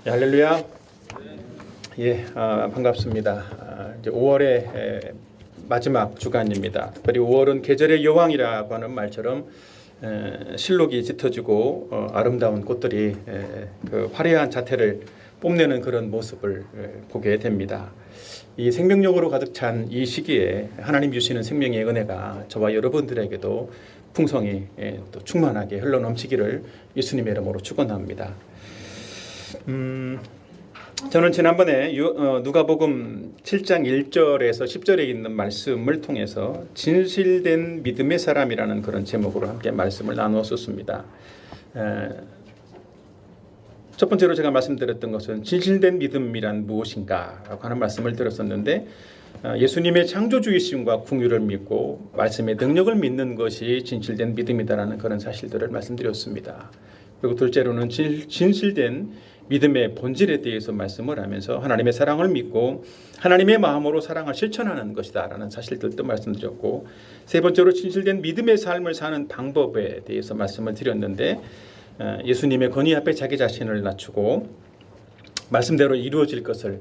예, 할렐루야. 반갑습니다. 이제 5월의 마지막 주간입니다. 특별히 5월은 계절의 여왕이라고 하는 말처럼 실록이 짙어지고 아름다운 꽃들이 그 화려한 자태를 뽐내는 그런 모습을 보게 됩니다. 이 생명력으로 가득 찬 이 시기에 하나님 주시는 생명의 은혜가 저와 여러분들에게도 풍성히 또 충만하게 흘러넘치기를 예수님의 이름으로 축원합니다. 저는 지난번에 누가복음 7장 1절에서 10절에 있는 말씀을 통해서 진실된 믿음의 사람이라는 그런 제목으로 함께 말씀을 나누었었습니다. 첫 번째로 제가 말씀드렸던 것은 진실된 믿음이란 무엇인가 라고 하는 말씀을 드렸었는데, 예수님의 창조주이심과 긍휼을 믿고 말씀의 능력을 믿는 것이 진실된 믿음이다라는 그런 사실들을 말씀드렸습니다. 그리고 둘째로는 진실된 믿음의 본질에 대해서 말씀을 하면서 하나님의 사랑을 믿고 하나님의 마음으로 사랑을 실천하는 것이다 라는 사실들도 말씀드렸고, 세 번째로 진실된 믿음의 삶을 사는 방법에 대해서 말씀을 드렸는데, 예수님의 권위 앞에 자기 자신을 낮추고 말씀대로 이루어질 것을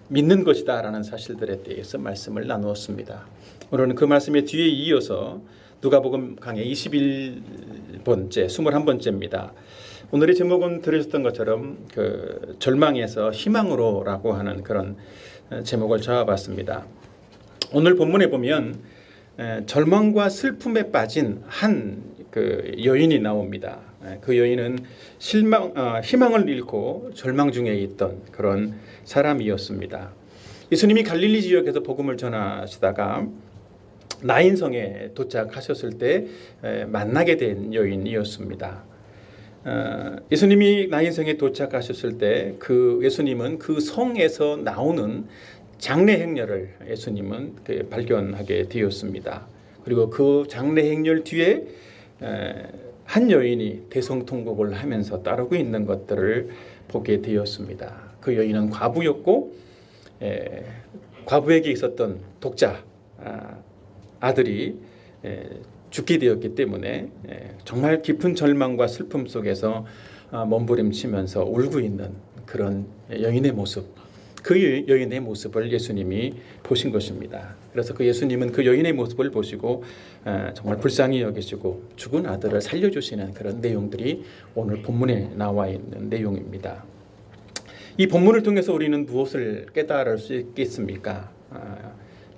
믿는 것이다 라는 사실들에 대해서 말씀을 나누었습니다. 오늘은 그 말씀의 뒤에 이어서 누가복음 강의 21번째, 21번째입니다. 오늘의 제목은 들으셨던 것처럼 그 절망에서 희망으로라고 하는 그런 제목을 잡아봤습니다. 오늘 본문에 보면 절망과 슬픔에 빠진 한 그 여인이 나옵니다. 그 여인은 희망을 잃고 절망 중에 있던 그런 사람이었습니다. 예수님이 갈릴리 지역에서 복음을 전하시다가 나인성에 도착하셨을 때 만나게 된 여인이었습니다. 예수님이 나인성에 도착하셨을 때 예수님은 그 성에서 나오는 장례 행렬을 예수님은 발견하게 되었습니다. 그리고 그 장례 행렬 뒤에 한 여인이 대성통곡을 하면서 따르고 있는 것들을 보게 되었습니다. 그 여인은 과부였고 과부에게 있었던 독자 아들이 죽게 되었기 때문에 정말 깊은 절망과 슬픔 속에서 몸부림치면서 울고 있는 그런 여인의 모습, 그 여인의 모습을 예수님이 보신 것입니다. 그래서 그 예수님은 그 여인의 모습을 보시고 정말 불쌍히 여기시고 죽은 아들을 살려주시는 그런 내용들이 오늘 본문에 나와 있는 내용입니다. 이 본문을 통해서 우리는 무엇을 깨달을 수 있겠습니까?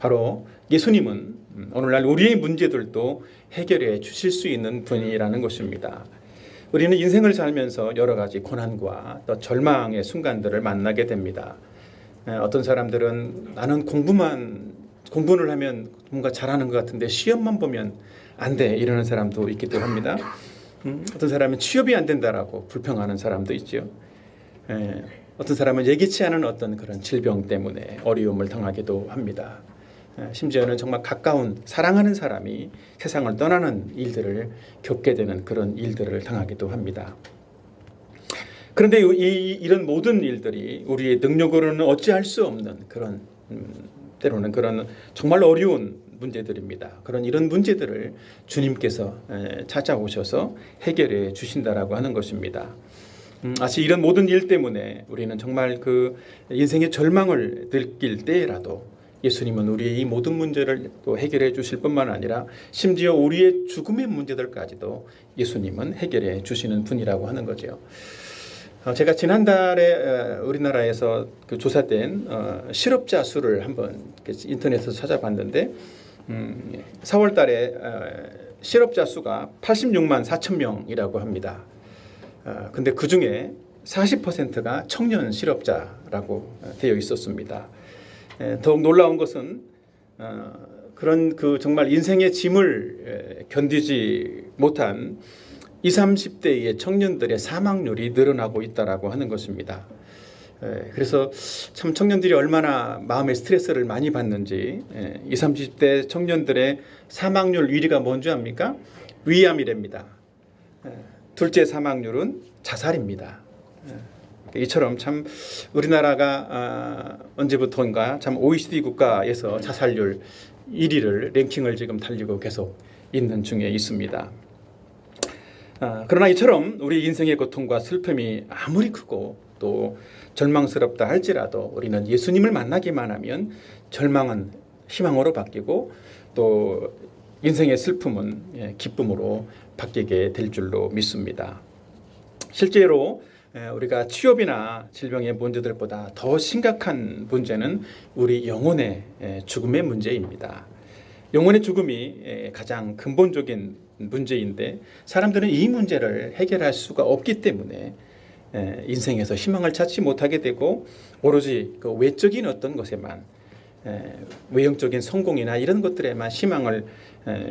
바로 예수님은 오늘날 우리의 문제들도 해결해 주실 수 있는 분이라는 것입니다. 우리는 인생을 살면서 여러 가지 고난과 또 절망의 순간들을 만나게 됩니다. 어떤 사람들은 나는 공부를 하면 뭔가 잘하는 것 같은데 시험만 보면 안 돼 이러는 사람도 있기도 합니다. 어떤 사람은 취업이 안 된다라고 불평하는 사람도 있죠. 어떤 사람은 예기치 않은 어떤 그런 질병 때문에 어려움을 당하기도 합니다. 심지어는 정말 가까운 사랑하는 사람이 세상을 떠나는 일들을 겪게 되는 그런 일들을 당하기도 합니다. 그런데 이런 모든 일들이 우리의 능력으로는 어찌할 수 없는 그런 때로는 그런 정말 어려운 문제들입니다. 이런 문제들을 주님께서 찾아오셔서 해결해 주신다라고 하는 것입니다. 사실 이런 모든 일 때문에 우리는 정말 그 인생의 절망을 느낄 때라도 예수님은 우리의 이 모든 문제를 또 해결해 주실 뿐만 아니라 심지어 우리의 죽음의 문제들까지도 예수님은 해결해 주시는 분이라고 하는 거죠. 제가 지난달에 우리나라에서 그 조사된 실업자 수를 한번 인터넷에서 찾아봤는데 4월 달에 실업자 수가 86만 4천 명이라고 합니다. 근데 그 중에 40%가 청년 실업자라고 되어 있었습니다. 더욱 놀라운 것은 그런 정말 인생의 짐을 견디지 못한 20, 30대의 청년들의 사망률이 늘어나고 있다라고 하는 것입니다. 그래서 참 청년들이 얼마나 마음의 스트레스를 많이 받는지 20, 30대 청년들의 사망률 1위가 뭔지 압니까? 위암이랍니다. 둘째 사망률은 자살입니다. 이처럼 참 우리나라가 언제부터인가 참 OECD 국가에서 자살률 1위를 랭킹을 지금 달리고 계속 있는 중에 있습니다. 그러나 이처럼 우리 인생의 고통과 슬픔이 아무리 크고 또 절망스럽다 할지라도 우리는 예수님을 만나기만 하면 절망은 희망으로 바뀌고 또 인생의 슬픔은 기쁨으로 바뀌게 될 줄로 믿습니다. 실제로 우리가 취업이나 질병의 문제들보다 더 심각한 문제는 우리 영혼의 죽음의 문제입니다. 영혼의 죽음이 가장 근본적인 문제인데 사람들은 이 문제를 해결할 수가 없기 때문에 인생에서 희망을 찾지 못하게 되고 오로지 그 외적인 어떤 것에만 외형적인 성공이나 이런 것들에만 희망을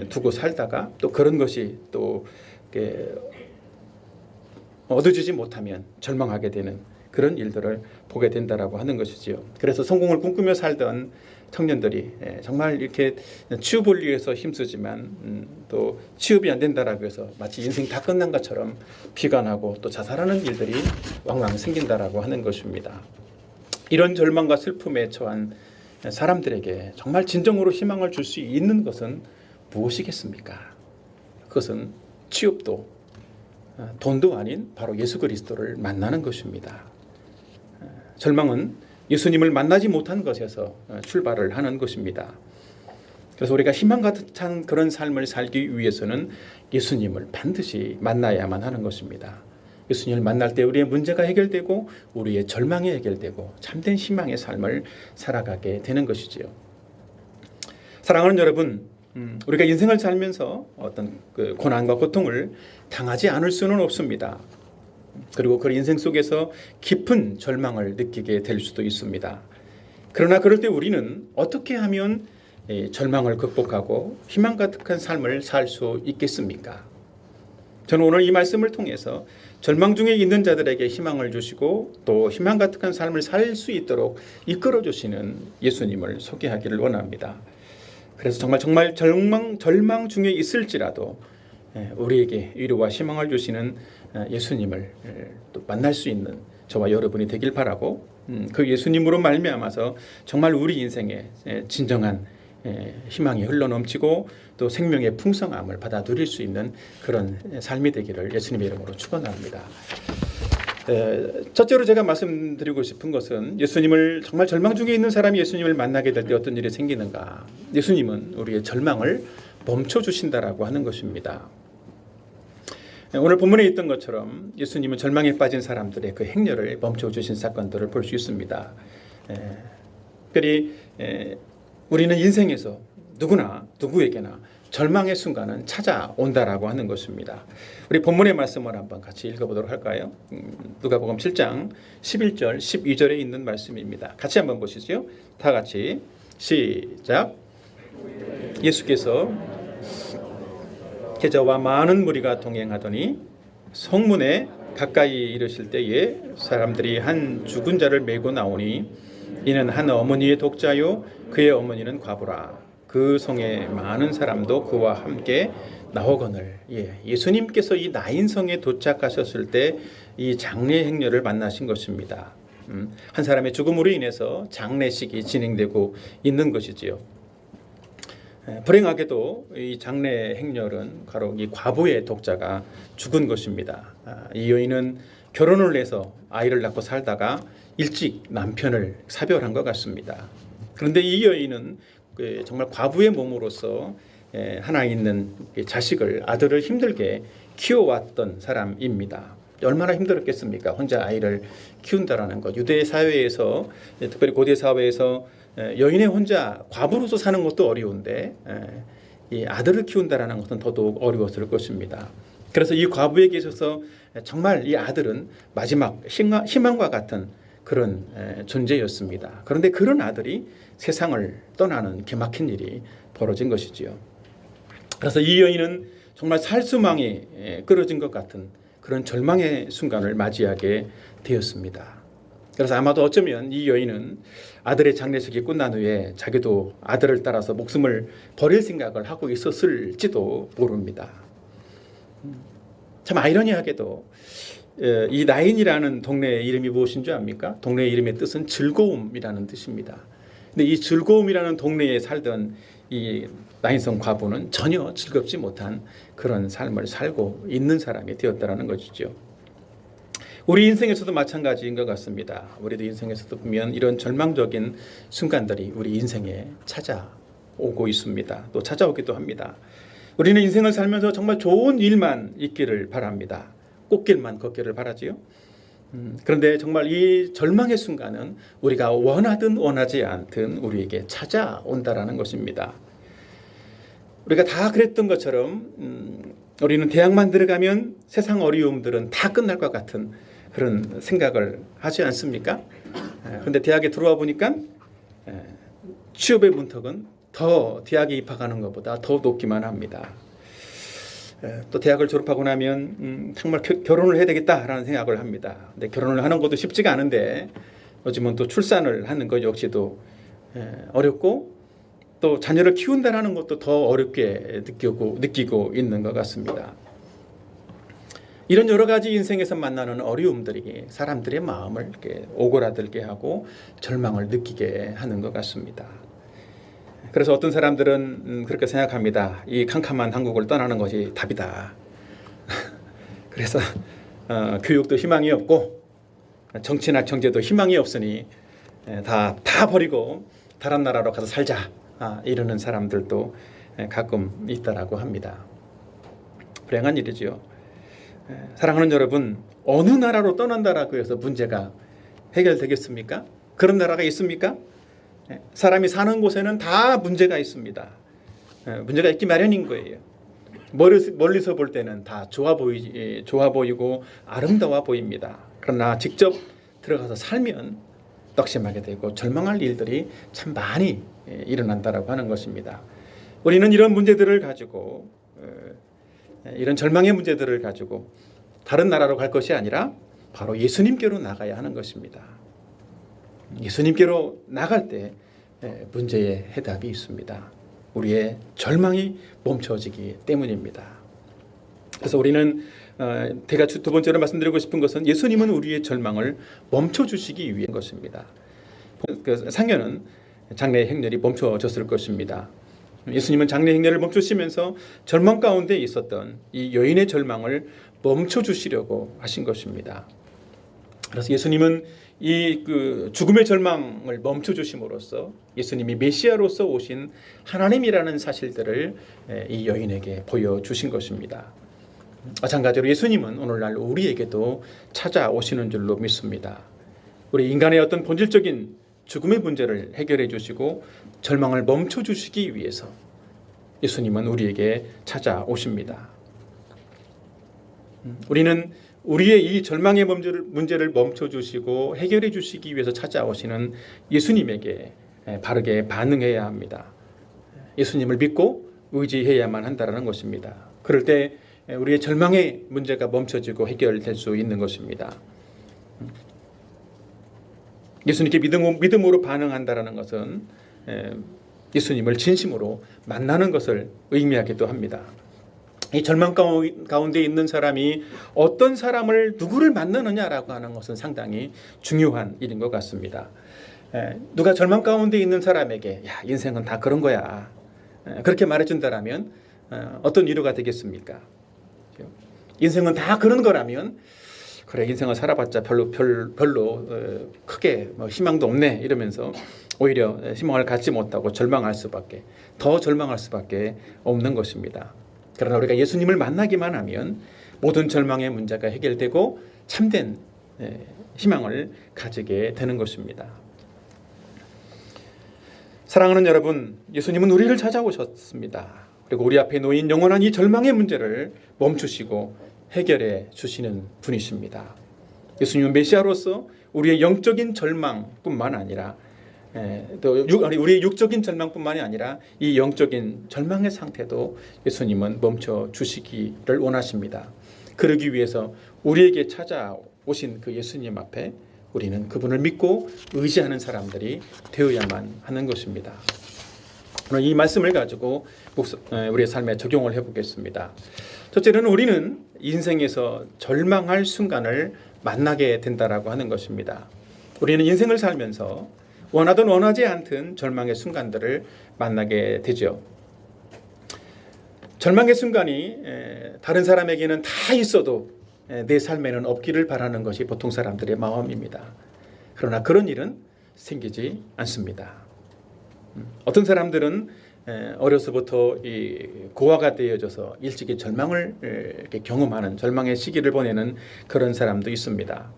두고 살다가 또 그런 것이 또 얻어지지 못하면 절망하게 되는 그런 일들을 보게 된다라고 하는 것이지요. 그래서 성공을 꿈꾸며 살던 청년들이 정말 이렇게 취업을 위해서 힘쓰지만 또 취업이 안 된다라고 해서 마치 인생 다 끝난 것처럼 비관하고 또 자살하는 일들이 왕왕 생긴다라고 하는 것입니다. 이런 절망과 슬픔에 처한 사람들에게 정말 진정으로 희망을 줄 수 있는 것은 무엇이겠습니까? 그것은 취업도 돈도 아닌 바로 예수 그리스도를 만나는 것입니다. 절망은 예수님을 만나지 못한 것에서 출발을 하는 것입니다. 그래서 우리가 희망 가득한 그런 삶을 살기 위해서는 예수님을 반드시 만나야만 하는 것입니다. 예수님을 만날 때 우리의 문제가 해결되고 우리의 절망이 해결되고 참된 희망의 삶을 살아가게 되는 것이지요. 사랑하는 여러분, 우리가 인생을 살면서 어떤 그 고난과 고통을 당하지 않을 수는 없습니다. 그리고 그 인생 속에서 깊은 절망을 느끼게 될 수도 있습니다. 그러나 그럴 때 우리는 어떻게 하면 절망을 극복하고 희망 가득한 삶을 살 수 있겠습니까? 저는 오늘 이 말씀을 통해서 절망 중에 있는 자들에게 희망을 주시고 또 희망 가득한 삶을 살 수 있도록 이끌어 주시는 예수님을 소개하기를 원합니다. 그래서 정말 절망 중에 있을지라도 우리에게 위로와 희망을 주시는 예수님을 또 만날 수 있는 저와 여러분이 되길 바라고 그 예수님으로 말미암아서 정말 우리 인생에 진정한 희망이 흘러넘치고 또 생명의 풍성함을 받아 누릴 수 있는 그런 삶이 되기를 예수님의 이름으로 축원합니다. 첫째로 제가 말씀드리고 싶은 것은 예수님을 정말 절망 중에 있는 사람이 예수님을 만나게 될 때 어떤 일이 생기는가. 예수님은 우리의 절망을 멈춰주신다라고 하는 것입니다. 오늘 본문에 있던 것처럼 예수님은 절망에 빠진 사람들의 그 행렬을 멈춰주신 사건들을 볼 수 있습니다. 특별히 우리는 인생에서 누구에게나 절망의 순간은 찾아온다라고 하는 것입니다. 우리 본문의 말씀을 한번 같이 읽어보도록 할까요? 누가복음 7장 11절 12절에 있는 말씀입니다. 같이 한번 보시죠. 다 같이 시작. 예수께서 저와 많은 무리가 동행하더니 성문에 가까이 이르실 때에 사람들이 한 죽은 자를 메고 나오니 이는 한 어머니의 독자요 그의 어머니는 과부라. 그 성에 많은 사람도 그와 함께 나오거늘. 예수님께서 이 나인성에 도착하셨을 때 이 장례 행렬을 만나신 것입니다. 한 사람의 죽음으로 인해서 장례식이 진행되고 있는 것이지요. 불행하게도 이 장례 행렬은 바로 이 과부의 독자가 죽은 것입니다. 이 여인은 결혼을 해서 아이를 낳고 살다가 일찍 남편을 사별한 것 같습니다. 그런데 이 여인은 정말 과부의 몸으로서 하나 있는 자식을 아들을 힘들게 키워왔던 사람입니다. 얼마나 힘들었겠습니까? 혼자 아이를 키운다라는 것. 유대 사회에서 특별히 고대 사회에서 여인의 혼자 과부로서 사는 것도 어려운데 이 아들을 키운다라는 것은 더더욱 어려웠을 것입니다. 그래서 이 과부에게 있어서 정말 이 아들은 마지막 희망과 같은 그런 존재였습니다. 그런데 그런 아들이 세상을 떠나는 기막힌 일이 벌어진 것이지요. 그래서 이 여인은 정말 살수망이 끊어진 것 같은 그런 절망의 순간을 맞이하게 되었습니다. 그래서 아마도 어쩌면 이 여인은 아들의 장례식이 끝난 후에 자기도 아들을 따라서 목숨을 버릴 생각을 하고 있었을지도 모릅니다. 참 아이러니하게도 이 나인이라는 동네의 이름이 무엇인 줄 압니까? 동네의 이름의 뜻은 즐거움이라는 뜻입니다. 근데 이 즐거움이라는 동네에 살던 이 나인성 과부는 전혀 즐겁지 못한 그런 삶을 살고 있는 사람이 되었다는 것이죠. 우리 인생에서도 마찬가지인 것 같습니다. 우리도 인생에서도 보면 이런 절망적인 순간들이 우리 인생에 찾아오고 있습니다. 또 찾아오기도 합니다. 우리는 인생을 살면서 정말 좋은 일만 있기를 바랍니다. 꽃길만 걷기를 바라지요. 그런데 정말 이 절망의 순간은 우리가 원하든 원하지 않든 우리에게 찾아온다라는 것입니다. 우리가 다 그랬던 것처럼 우리는 대학만 들어가면 세상 어려움들은 다 끝날 것 같은 그런 생각을 하지 않습니까? 그런데 대학에 들어와 보니까 취업의 문턱은 더 대학에 입학하는 것보다 더 높기만 합니다. 또 대학을 졸업하고 나면 정말 결혼을 해야 되겠다라는 생각을 합니다. 근데 결혼을 하는 것도 쉽지가 않은데 요즘은 또 출산을 하는 것 역시도 어렵고 또 자녀를 키운다는 것도 더 어렵게 느끼고 있는 것 같습니다. 이런 여러 가지 인생에서 만나는 어려움들이 사람들의 마음을 이렇게 오그라들게 하고 절망을 느끼게 하는 것 같습니다. 그래서 어떤 사람들은 그렇게 생각합니다. 이 캄캄한 한국을 떠나는 것이 답이다. 그래서 교육도 희망이 없고 정치나 경제도 희망이 없으니 다 버리고 다른 나라로 가서 살자. 이러는 사람들도 가끔 있다라고 합니다. 불행한 일이죠. 사랑하는 여러분, 어느 나라로 떠난다라고 해서 문제가 해결되겠습니까? 그런 나라가 있습니까? 사람이 사는 곳에는 다 문제가 있습니다. 문제가 있기 마련인 거예요. 멀리서 볼 때는 다 좋아 보이고 아름다워 보입니다. 그러나 직접 들어가서 살면 낙심하게 되고 절망할 일들이 참 많이 일어난다라고 하는 것입니다. 우리는 이런 문제들을 가지고 이런 절망의 문제들을 가지고 다른 나라로 갈 것이 아니라 바로 예수님께로 나가야 하는 것입니다. 예수님께로 나갈 때 문제의 해답이 있습니다. 우리의 절망이 멈춰지기 때문입니다. 그래서 우리는 제가 두 번째로 말씀드리고 싶은 것은 예수님은 우리의 절망을 멈춰주시기 위한 것입니다. 상여는 장례 행렬이 멈춰졌을 것입니다. 예수님은 장례 행렬을 멈추시면서 절망 가운데 있었던 이 여인의 절망을 멈춰주시려고 하신 것입니다. 그래서 예수님은 이 죽음의 절망을 멈춰주심으로써 예수님이 메시아로서 오신 하나님이라는 사실들을 이 여인에게 보여주신 것입니다. 마찬가지로 예수님은 오늘날 우리에게도 찾아오시는 줄로 믿습니다. 우리 인간의 어떤 본질적인 죽음의 문제를 해결해 주시고 절망을 멈춰 주시기 위해서 예수님은 우리에게 찾아오십니다. 우리는 우리의 이 절망의 문제를 멈춰 주시고 해결해 주시기 위해서 찾아오시는 예수님에게 바르게 반응해야 합니다. 예수님을 믿고 의지해야만 한다는 것입니다. 그럴 때 우리의 절망의 문제가 멈춰지고 해결될 수 있는 것입니다. 예수님께 믿음으로 반응한다는 것은 예수님을 진심으로 만나는 것을 의미하기도 합니다. 이 절망 가운데 있는 사람이 어떤 사람을 누구를 만나느냐라고 하는 것은 상당히 중요한 일인 것 같습니다. 누가 절망 가운데 있는 사람에게 야, 인생은 다 그런 거야. 그렇게 말해준다라면 어떤 위로가 되겠습니까? 인생은 다 그런 거라면 그래 인생을 살아봤자 별로 크게 희망도 없네 이러면서 오히려 희망을 갖지 못하고 더 절망할 수밖에 없는 것입니다. 그러나 우리가 예수님을 만나기만 하면 모든 절망의 문제가 해결되고 참된 희망을 가지게 되는 것입니다. 사랑하는 여러분, 예수님은 우리를 찾아오셨습니다. 그리고 우리 앞에 놓인 영원한 이 절망의 문제를 멈추시고 해결해 주시는 분이십니다. 예수님은 메시아로서 우리의 영적인 절망뿐만 아니라 우리의 육적인 절망뿐만이 아니라 이 영적인 절망의 상태도 예수님은 멈춰 주시기를 원하십니다. 그러기 위해서 우리에게 찾아오신 그 예수님 앞에 우리는 그분을 믿고 의지하는 사람들이 되어야만 하는 것입니다. 오늘 이 말씀을 가지고 우리의 삶에 적용을 해보겠습니다. 첫째는 우리는 인생에서 절망할 순간을 만나게 된다라고 하는 것입니다. 우리는 인생을 살면서 원하든 원하지 않든 절망의 순간들을 만나게 되죠. 절망의 순간이 다른 사람에게는 다 있어도 내 삶에는 없기를 바라는 것이 보통 사람들의 마음입니다. 그러나 그런 일은 생기지 않습니다. 어떤 사람들은 어려서부터 이 고아가 되어져서 일찍이 절망을 이렇게 경험하는 절망의 시기를 보내는 그런 사람도 있습니다.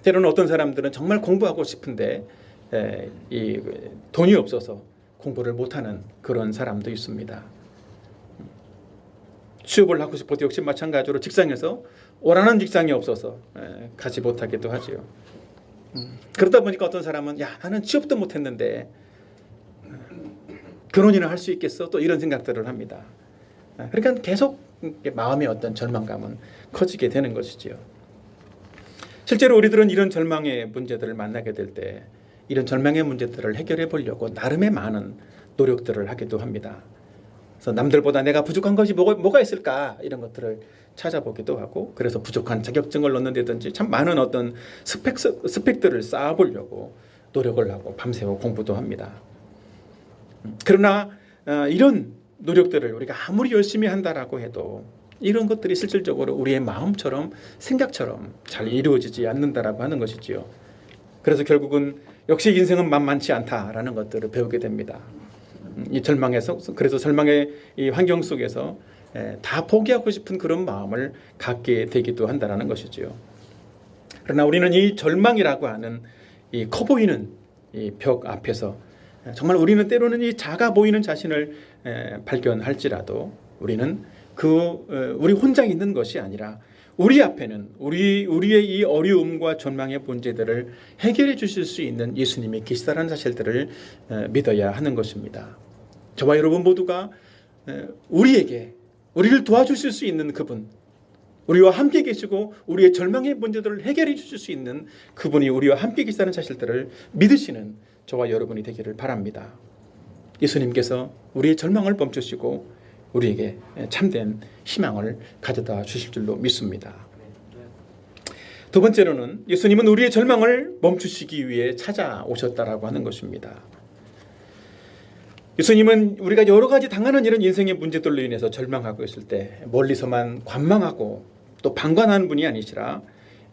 때로는 어떤 사람들은 정말 공부하고 싶은데 이 돈이 없어서 공부를 못하는 그런 사람도 있습니다. 취업을 하고 싶어도 역시 마찬가지로 직장에서 원하는 직장이 없어서 가지 못하기도 하지요. 그러다 보니까 어떤 사람은 야 나는 취업도 못했는데 결혼이나 할 수 있겠어? 또 이런 생각들을 합니다. 그러니까 계속 마음의 어떤 절망감은 커지게 되는 것이지요. 실제로 우리들은 이런 절망의 문제들을 만나게 될 때 이런 절망의 문제들을 해결해 보려고 나름의 많은 노력들을 하기도 합니다. 그래서 남들보다 내가 부족한 것이 뭐가 있을까 이런 것들을 찾아보기도 하고 그래서 부족한 자격증을 얻는다든지 참 많은 어떤 스펙들을 쌓아보려고 노력을 하고 밤새워 공부도 합니다. 그러나 이런 노력들을 우리가 아무리 열심히 한다라고 해도 이런 것들이 실질적으로 우리의 마음처럼 생각처럼 잘 이루어지지 않는다라고 하는 것이지요. 그래서 결국은 역시 인생은 만만치 않다라는 것들을 배우게 됩니다. 이 절망에서 그래서 절망의 이 환경 속에서 다 포기하고 싶은 그런 마음을 갖게 되기도 한다라는 것이지요. 그러나 우리는 이 절망이라고 하는 이 커 보이는 이 벽 앞에서 정말 우리는 때로는 이 작아 보이는 자신을 발견할지라도 우리는 우리 혼자 있는 것이 아니라 우리 앞에는 우리의 이 어려움과 절망의 문제들을 해결해 주실 수 있는 예수님이 계시다는 사실들을 믿어야 하는 것입니다. 저와 여러분 모두가 우리를 도와주실 수 있는 그분, 우리와 함께 계시고 우리의 절망의 문제들을 해결해 주실 수 있는 그분이 우리와 함께 계시다는 사실들을 믿으시는 저와 여러분이 되기를 바랍니다. 예수님께서 우리의 절망을 멈추시고 우리에게 참된 희망을 가져다 주실 줄로 믿습니다. 두 번째로는 예수님은 우리의 절망을 멈추시기 위해 찾아오셨다라고 하는 것입니다. 예수님은 우리가 여러 가지 당하는 이런 인생의 문제들로 인해서 절망하고 있을 때 멀리서만 관망하고 또 방관하는 분이 아니시라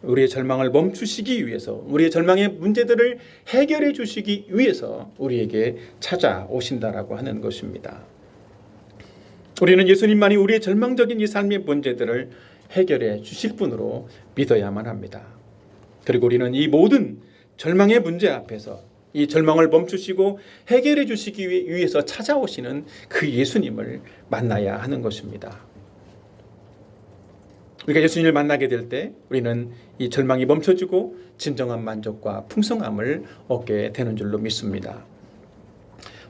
우리의 절망을 멈추시기 위해서 우리의 절망의 문제들을 해결해 주시기 위해서 우리에게 찾아오신다라고 하는 것입니다. 우리는 예수님만이 우리의 절망적인 이 삶의 문제들을 해결해 주실 분으로 믿어야만 합니다. 그리고 우리는 이 모든 절망의 문제 앞에서 이 절망을 멈추시고 해결해 주시기 위해서 찾아오시는 그 예수님을 만나야 하는 것입니다. 우리가 예수님을 만나게 될 때 우리는 이 절망이 멈춰지고 진정한 만족과 풍성함을 얻게 되는 줄로 믿습니다.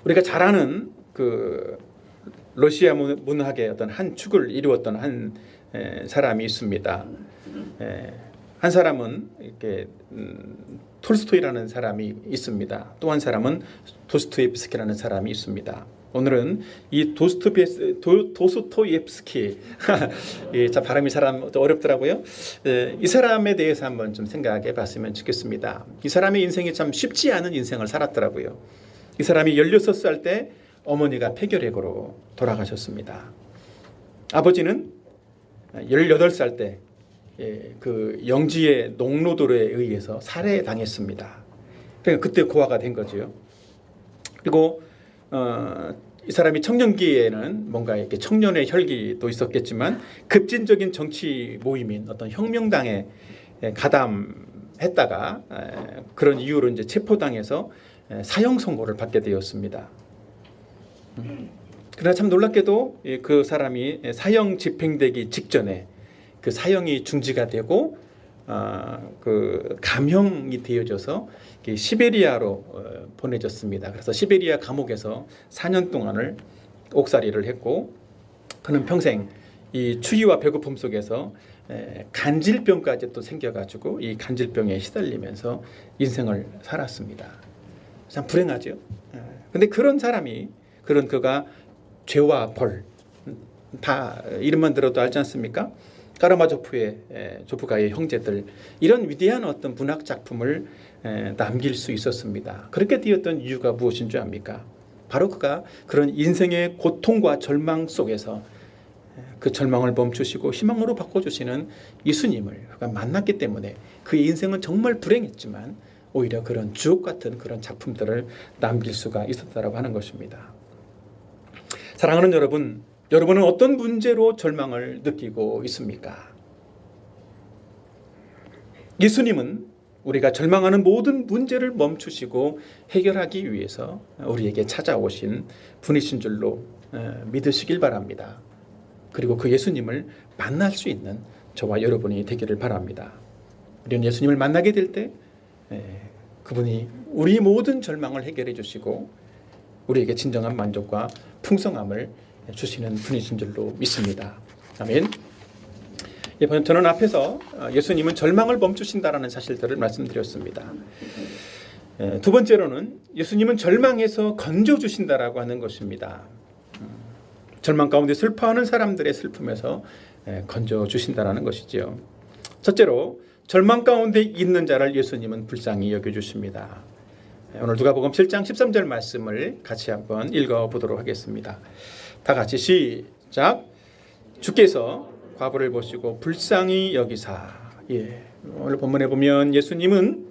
우리가 잘 아는 그 러시아 문학의 어떤 한 축을 이루었던 한 사람이 있습니다. 한 사람은 이렇게 톨스토이라는 사람이 있습니다. 또 한 사람은 도스토옙스키라는 사람이 있습니다. 오늘은 이 도스토옙스키 참 발음이 어렵더라고요. 이 사람에 대해서 한번 좀 생각해 봤으면 좋겠습니다. 이 사람의 인생이 참 쉽지 않은 인생을 살았더라고요. 이 사람이 16살 때 어머니가 폐결핵으로 돌아가셨습니다. 아버지는 18살 때 그 영지의 농노들에 의해서 살해당했습니다. 그러니까 그때 고아가 된 거죠. 그리고 이 사람이 청년기에는 뭔가 이렇게 청년의 혈기도 있었겠지만 급진적인 정치 모임인 어떤 혁명당에 가담했다가 그런 이유로 이제 체포당해서 사형 선고를 받게 되었습니다. 그러나 참 놀랍게도 그 사람이 사형 집행되기 직전에 그 사형이 중지가 되고 그 감형이 되어져서 시베리아로 보내졌습니다. 그래서 시베리아 감옥에서 4년 동안을 옥살이를 했고 그는 평생 이 추위와 배고픔 속에서 간질병까지 또 생겨가지고 이 간질병에 시달리면서 인생을 살았습니다. 참 불행하죠. 근데 그런 그가 죄와 벌 다 이름만 들어도 알지 않습니까? 까라마조프의 조프가의 형제들 이런 위대한 어떤 문학 작품을 남길 수 있었습니다. 그렇게 되었던 이유가 무엇인 줄 압니까? 바로 그가 그런 인생의 고통과 절망 속에서 그 절망을 멈추시고 희망으로 바꿔주시는 예수님을 그가 만났기 때문에 그의 인생은 정말 불행했지만 오히려 그런 주옥 같은 그런 작품들을 남길 수가 있었다라고 하는 것입니다. 사랑하는 여러분, 여러분은 어떤 문제로 절망을 느끼고 있습니까? 예수님은 우리가 절망하는 모든 문제를 멈추시고 해결하기 위해서 우리에게 찾아오신 분이신 줄로 믿으시길 바랍니다. 그리고 그 예수님을 만날 수 있는 저와 여러분이 되기를 바랍니다. 우리는 예수님을 만나게 될 때 그분이 우리 모든 절망을 해결해 주시고 우리에게 진정한 만족과 풍성함을 주시는 분이신 줄로 믿습니다. 아멘. 저는 앞에서 예수님은 절망을 멈추신다라는 사실들을 말씀드렸습니다. 두 번째로는 예수님은 절망에서 건져주신다라고 하는 것입니다. 절망 가운데 슬퍼하는 사람들의 슬픔에서 건져주신다라는 것이지요. 첫째로 절망 가운데 있는 자를 예수님은 불쌍히 여겨주십니다. 오늘 누가복음 7장 13절 말씀을 같이 한번 읽어보도록 하겠습니다. 다 같이 시작. 주께서 과부를 보시고 불쌍히 여기사. 오늘 본문에 보면 예수님은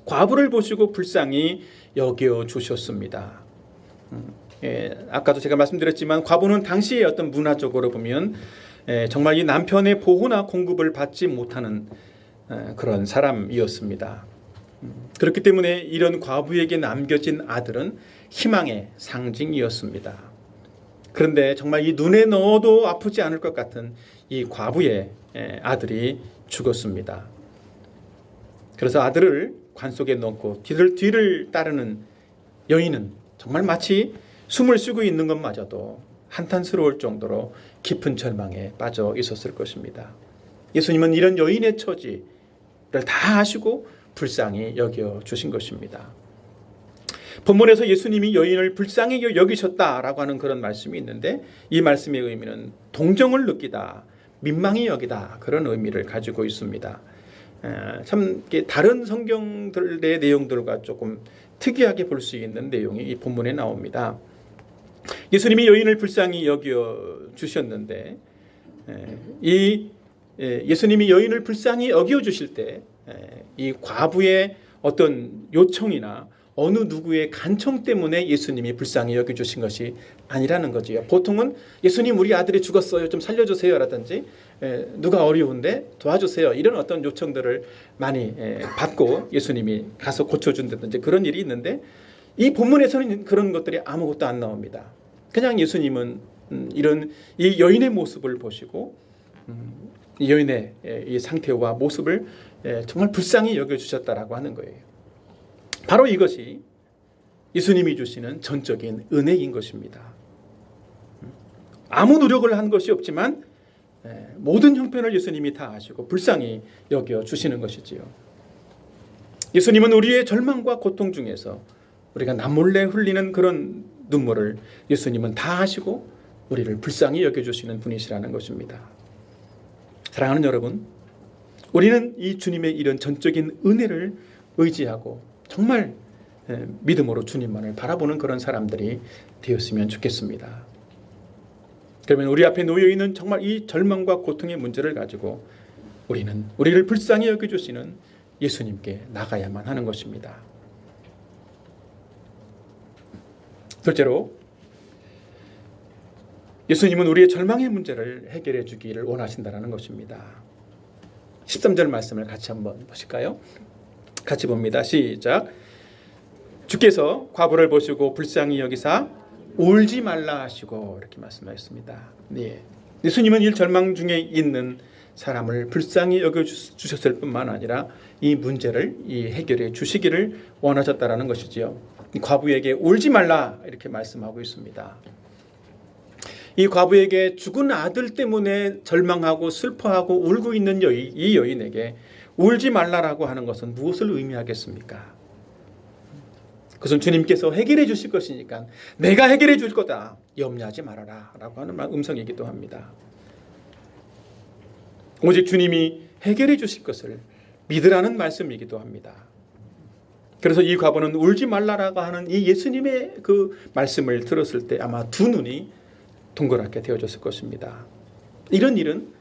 과부를 보시고 불쌍히 여겨주셨습니다. 아까도 제가 말씀드렸지만 과부는 당시의 어떤 문화적으로 보면 정말 이 남편의 보호나 공급을 받지 못하는 그런 사람이었습니다. 그렇기 때문에 이런 과부에게 남겨진 아들은 희망의 상징이었습니다. 그런데 정말 이 눈에 넣어도 아프지 않을 것 같은 이 과부의 아들이 죽었습니다. 그래서 아들을 관 속에 넣고 뒤를 따르는 여인은 정말 마치 숨을 쉬고 있는 것마저도 한탄스러울 정도로 깊은 절망에 빠져 있었을 것입니다. 예수님은 이런 여인의 처지를 다 아시고 불쌍히 여겨주신 것입니다. 본문에서 예수님이 여인을 불쌍히 여기셨다라고 하는 그런 말씀이 있는데 이 말씀의 의미는 동정을 느끼다, 민망히 여기다 그런 의미를 가지고 있습니다. 참 다른 성경들의 내용들과 조금 특이하게 볼 수 있는 내용이 이 본문에 나옵니다. 예수님이 여인을 불쌍히 여겨주셨는데 예수님이 여인을 불쌍히 여겨주실 때 이 과부의 어떤 요청이나 어느 누구의 간청 때문에 예수님이 불쌍히 여겨주신 것이 아니라는 거지요. 보통은 예수님 우리 아들이 죽었어요. 좀 살려주세요 라든지 누가 어려운데 도와주세요. 이런 어떤 요청들을 많이 받고 예수님이 가서 고쳐준다든지 그런 일이 있는데 이 본문에서는 그런 것들이 아무것도 안 나옵니다. 그냥 예수님은 이런 이 여인의 모습을 보시고 이 여인의 이 상태와 모습을 정말 불쌍히 여겨주셨다라고 하는 거예요. 바로 이것이 예수님이 주시는 전적인 은혜인 것입니다. 아무 노력을 한 것이 없지만 모든 형편을 예수님이 다 아시고 불쌍히 여겨주시는 것이지요. 예수님은 우리의 절망과 고통 중에서 우리가 남몰래 흘리는 그런 눈물을 예수님은 다 아시고 우리를 불쌍히 여겨주시는 분이시라는 것입니다. 사랑하는 여러분, 우리는 이 주님의 이런 전적인 은혜를 의지하고 정말 믿음으로 주님만을 바라보는 그런 사람들이 되었으면 좋겠습니다. 그러면 우리 앞에 놓여있는 정말 이 절망과 고통의 문제를 가지고 우리는 우리를 불쌍히 여겨주시는 예수님께 나가야만 하는 것입니다. 둘째로 예수님은 우리의 절망의 문제를 해결해 주기를 원하신다는 것입니다. 13절 말씀을 같이 한번 보실까요? 같이 봅니다. 시작. 주께서 과부를 보시고 불쌍히 여기사 울지 말라 하시고 이렇게 말씀하셨습니다. 네. 예수님은 이 절망 중에 있는 사람을 불쌍히 여겨주셨을 뿐만 아니라 이 문제를 해결해 주시기를 원하셨다는 것이지요. 과부에게 울지 말라 이렇게 말씀하고 있습니다. 이 과부에게 죽은 아들 때문에 절망하고 슬퍼하고 울고 있는 이 여인에게 울지 말라라고 하는 것은 무엇을 의미하겠습니까? 그것은 주님께서 해결해 주실 것이니까 내가 해결해 줄 거다. 염려하지 말아라 라고 하는 음성이기도 합니다. 오직 주님이 해결해 주실 것을 믿으라는 말씀이기도 합니다. 그래서 이 과부는 울지 말라라고 하는 이 예수님의 그 말씀을 들었을 때 아마 두 눈이 동그랗게 되어졌을 것입니다. 이런 일은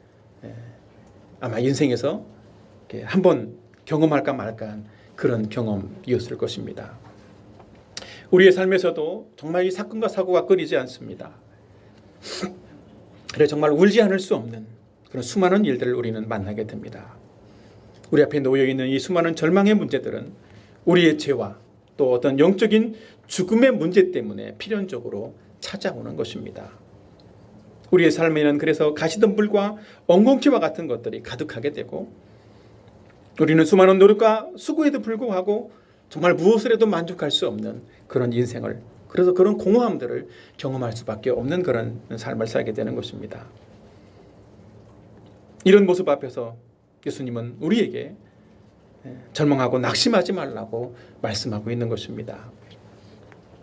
아마 인생에서 한번 경험할까 말까한 그런 경험이었을 것입니다. 우리의 삶에서도 정말 이 사건과 사고가 끊이지 않습니다. 그래 정말 울지 않을 수 없는 그런 수많은 일들을 우리는 만나게 됩니다. 우리 앞에 놓여 있는 이 수많은 절망의 문제들은 우리의 죄와 또 어떤 영적인 죽음의 문제 때문에 필연적으로 찾아오는 것입니다. 우리의 삶에는 그래서 가시덤불과 엉겅퀴와 같은 것들이 가득하게 되고 우리는 수많은 노력과 수고에도 불구하고 정말 무엇을 해도 만족할 수 없는 그런 인생을, 그래서 그런 공허함들을 경험할 수밖에 없는 그런 삶을 살게 되는 것입니다. 이런 모습 앞에서 예수님은 우리에게 절망하고 낙심하지 말라고 말씀하고 있는 것입니다.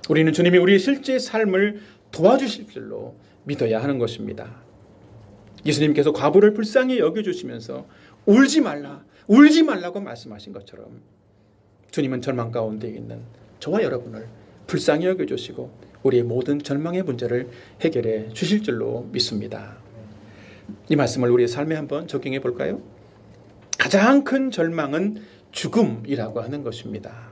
우리는 주님이 우리의 실제 삶을 도와주실 줄로 믿어야 하는 것입니다. 예수님께서 과부를 불쌍히 여겨주시면서 울지 말라고 말씀하신 것처럼 주님은 절망 가운데 있는 저와 여러분을 불쌍히 여겨주시고 우리의 모든 절망의 문제를 해결해 주실 줄로 믿습니다. 이 말씀을 우리의 삶에 한번 적용해 볼까요? 가장 큰 절망은 죽음이라고 하는 것입니다.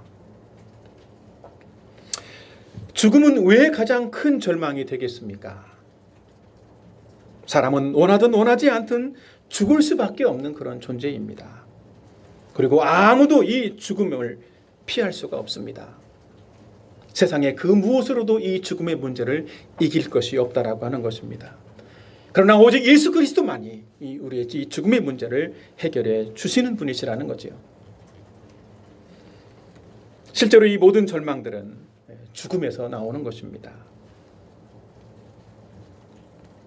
죽음은 왜 가장 큰 절망이 되겠습니까? 사람은 원하든 원하지 않든 죽을 수밖에 없는 그런 존재입니다. 그리고 아무도 이 죽음을 피할 수가 없습니다. 세상에 그 무엇으로도 이 죽음의 문제를 이길 것이 없다라고 하는 것입니다. 그러나 오직 예수 그리스도만이 우리의 이 죽음의 문제를 해결해 주시는 분이시라는 거죠. 실제로 이 모든 절망들은 죽음에서 나오는 것입니다.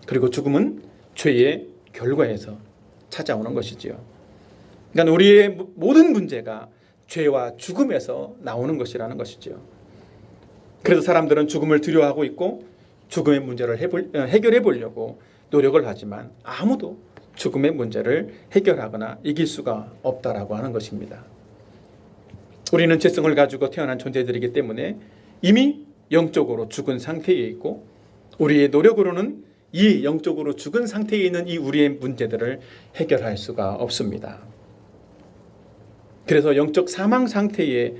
그리고 죽음은 죄의 결과에서 찾아오는 것이지요. 그러니까 우리의 모든 문제가 죄와 죽음에서 나오는 것이라는 것이지요. 그래서 사람들은 죽음을 두려워하고 있고 죽음의 문제를 해결해 보려고 노력을 하지만 아무도 죽음의 문제를 해결하거나 이길 수가 없다라고 하는 것입니다. 우리는 죄성을 가지고 태어난 존재들이기 때문에 이미 영적으로 죽은 상태에 있고 우리의 노력으로는 이 영적으로 죽은 상태에 있는 이 우리의 문제들을 해결할 수가 없습니다. 그래서 영적 사망 상태에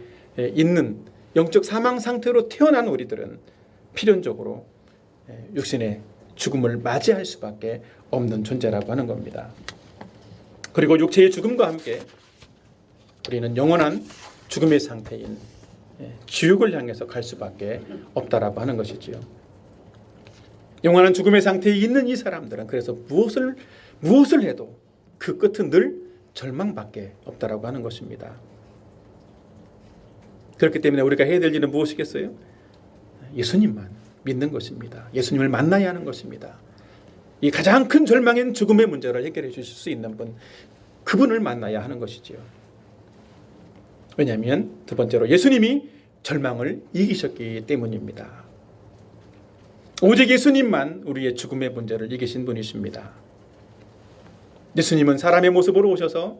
있는 영적 사망 상태로 태어난 우리들은 필연적으로 육신의 죽음을 맞이할 수밖에 없는 존재라고 하는 겁니다. 그리고 육체의 죽음과 함께 우리는 영원한 죽음의 상태인 지옥을 향해서 갈 수밖에 없다라고 하는 것이지요. 영원한 죽음의 상태에 있는 이 사람들은 그래서 무엇을 해도 그 끝은 늘 절망밖에 없다라고 하는 것입니다. 그렇기 때문에 우리가 해야 될 일은 무엇이겠어요? 예수님만 믿는 것입니다. 예수님을 만나야 하는 것입니다. 이 가장 큰 절망인 죽음의 문제를 해결해 주실 수 있는 분, 그분을 만나야 하는 것이지요. 왜냐하면 두 번째로 예수님이 절망을 이기셨기 때문입니다. 오직 예수님만 우리의 죽음의 문제를 이기신 분이십니다. 예수님은 사람의 모습으로 오셔서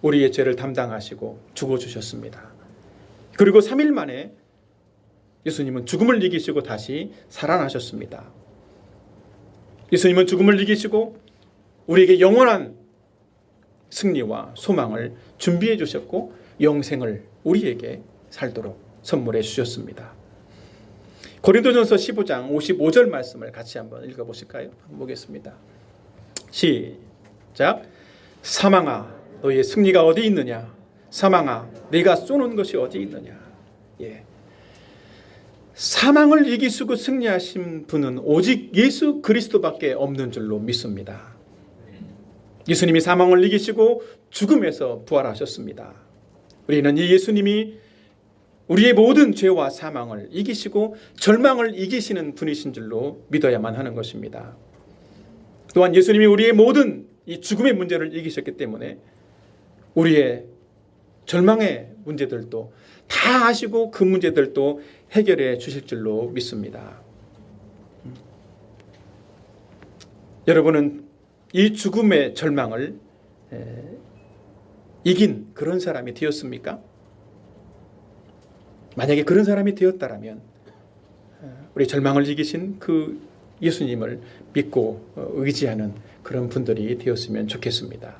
우리의 죄를 담당하시고 죽어주셨습니다. 그리고 3일 만에 예수님은 죽음을 이기시고 다시 살아나셨습니다. 예수님은 죽음을 이기시고 우리에게 영원한 승리와 소망을 준비해 주셨고 영생을 우리에게 살도록 선물해 주셨습니다. 고린도전서 15장 55절 말씀을 같이 한번 읽어보실까요? 한번 보겠습니다. 시작. 사망아 너의 승리가 어디 있느냐? 사망아 네가 쏘는 것이 어디 있느냐? 예. 사망을 이기시고 승리하신 분은 오직 예수 그리스도밖에 없는 줄로 믿습니다. 예수님이 사망을 이기시고 죽음에서 부활하셨습니다. 우리는 이 예수님이 우리의 모든 죄와 사망을 이기시고 절망을 이기시는 분이신 줄로 믿어야만 하는 것입니다. 또한 예수님이 우리의 모든 이 죽음의 문제를 이기셨기 때문에 우리의 절망의 문제들도 다 아시고 그 문제들도 해결해 주실 줄로 믿습니다. 여러분은 이 죽음의 절망을 이긴 그런 사람이 되었습니까? 만약에 그런 사람이 되었다라면 우리 절망을 이기신 그 예수님을 믿고 의지하는 그런 분들이 되었으면 좋겠습니다.